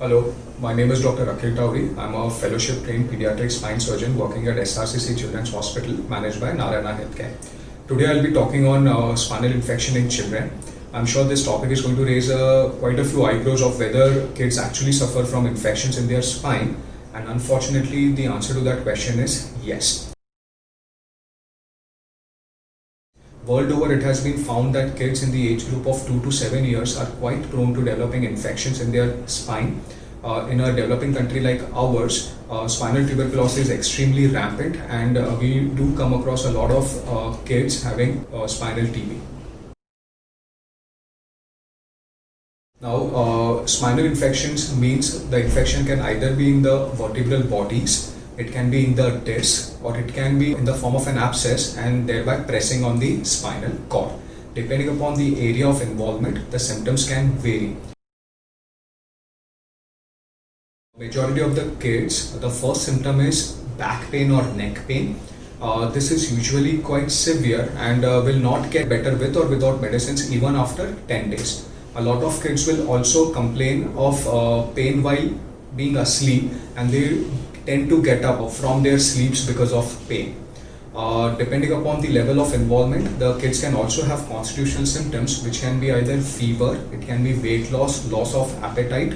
Hello, my name is Dr. Akhil Tauri. I'm a fellowship trained pediatric spine surgeon working at SRCC Children's Hospital managed by Narayana Healthcare. Today I'll be talking on spinal infection in children. I'm sure this topic is going to raise quite a few eyebrows of whether kids actually suffer from infections in their spine, and unfortunately the answer to that question is yes. World over, it has been found that kids in the age group of 2 to 7 years are quite prone to developing infections in their spine. In a developing country like ours, spinal tuberculosis is extremely rampant, and we do come across a lot of kids having spinal TB. Now, spinal infections means the infection can either be in the vertebral bodies, it can be in the disc, or it can be in the form of an abscess and thereby pressing on the spinal cord. Depending upon the area of involvement, the symptoms can vary. Majority of the kids, the first symptom is back pain or neck pain. This is usually quite severe and will not get better with or without medicines even after 10 days. A lot of kids will also complain of pain while being asleep, and they tend to get up from their sleeps because of pain. Depending upon the level of involvement, the kids can also have constitutional symptoms, which can be either fever, it can be weight loss, loss of appetite.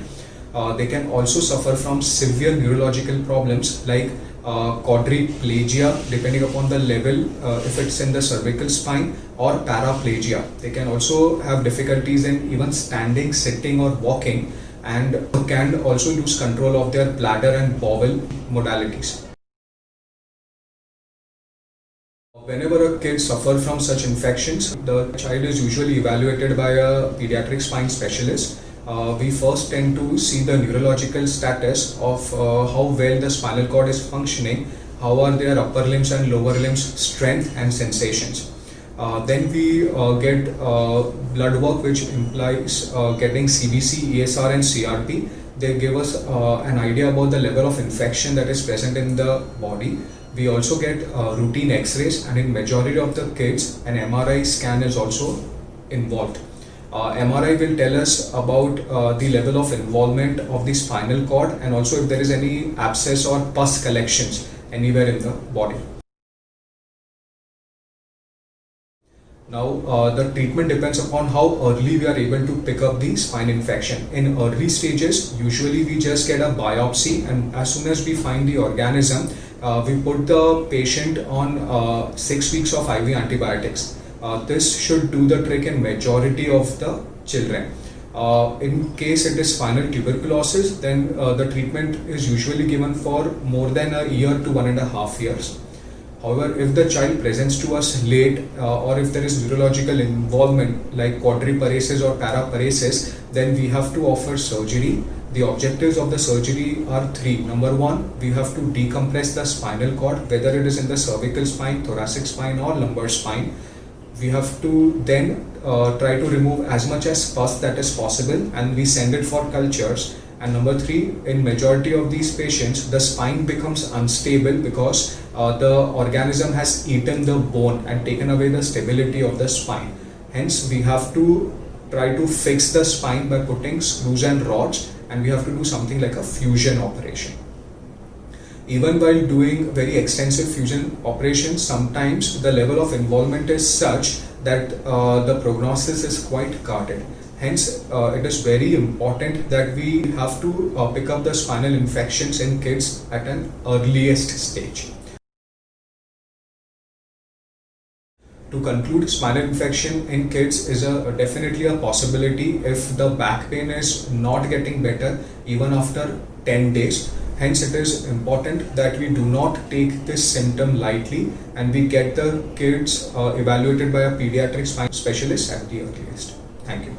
They can also suffer from severe neurological problems like quadriplegia, depending upon the level, if it's in the cervical spine, or paraplegia. They can also have difficulties in even standing, sitting, or walking, and can also lose control of their bladder and bowel modalities. Whenever a kid suffers from such infections, the child is usually evaluated by a pediatric spine specialist. We first tend to see the neurological status of how well the spinal cord is functioning, how are their upper limbs and lower limbs strength and sensations. Then we get blood work, which implies getting CBC, ESR and CRP. They give us an idea about the level of infection that is present in the body. We also get routine x-rays, and in majority of the kids an MRI scan is also involved. MRI will tell us about the level of involvement of the spinal cord, and also if there is any abscess or pus collections anywhere in the body. Now, the treatment depends upon how early we are able to pick up the spine infection. In early stages, usually we just get a biopsy, and as soon as we find the organism, we put the patient on 6 weeks of IV antibiotics. This should do the trick in majority of the children. In case it is spinal tuberculosis, then the treatment is usually given for more than a year to 1.5 years. However, if the child presents to us late, or if there is neurological involvement like quadriparesis or paraparesis, then we have to offer surgery. The objectives of the surgery are 3. Number 1, we have to decompress the spinal cord, whether it is in the cervical spine, thoracic spine or lumbar spine. We have to then try to remove as much as pus that is possible, and we send it for cultures. And number 3, in majority of these patients, the spine becomes unstable because the organism has eaten the bone and taken away the stability of the spine. Hence, we have to try to fix the spine by putting screws and rods, and we have to do something like a fusion operation. Even while doing very extensive fusion operations, sometimes the level of involvement is such that the prognosis is quite guarded. Hence, it is very important that we have to pick up the spinal infections in kids at an earliest stage. To conclude, spinal infection in kids is definitely a possibility if the back pain is not getting better even after 10 days. Hence, it is important that we do not take this symptom lightly, and we get the kids evaluated by a pediatric spine specialist at the earliest. Thank you.